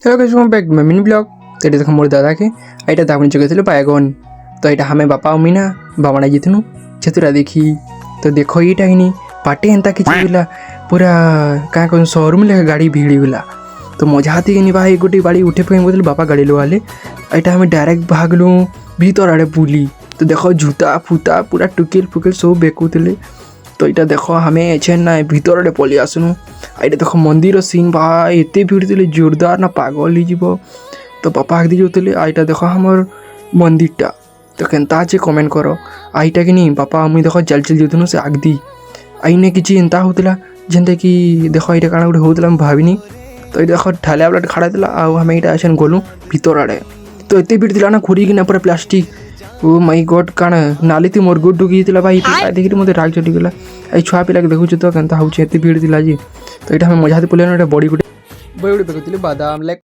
Hello guys, welcome back my mini blog. तो ये देखो मोर दादा के एटा दाबनी जगह बायगन। तो यहाँ हमें बापा मम्मी ना बावणा जीतनु छतुरा देखी। तो देखो ये टाइनी पाटे एंता किसी गला पूरा क्या कौन शोरूम ले गाड़ी भीड़ी गला। तो मजा आती कि नहीं भाई गोटे बाड़ी उठे पे बोले बापा गाड़ी लो वाले एटा हमें डायरेक्ट भागलु भीतर आड़े बुली। तो देखो जूता फूता पूरा टुकेल फुकेल सब बेकुले। तो यहाँ देख हमें एछे ना भीतर आड़े पलि आसनु। यहाँ देख मंदिर सीन भाई एत भीड़ थे जोरदार ना पागल हो। तो पापा आगदी जाते यहाँ देख हमर मंदिरटा। तो केन्ता अच्छे कमेंट कर आईटा कि नहीं पापा मुई देख चल चल जाऊँ से आगदी आईने कि एंता होता जेनता कि देख यहाँ काण गोटे होता भाविनी। तो ये देख ठालिया वाला खाड़ा था आम यहाँ आसन गलु भीतर आड़े। तो एत भीड़ थी ना खुरीकिना पूरा प्लास्टिक ओ माई गॉड काण नाली थी मोर गोड़ डुकी भाई देखिए मत राग चढ़ीगला। ये छुआ पिला देखु तो केन्ता हो भीड़ थी आज। तो यहाँ हमें मजा पड़े बड़ी गोटे देखुली बादाम लाइक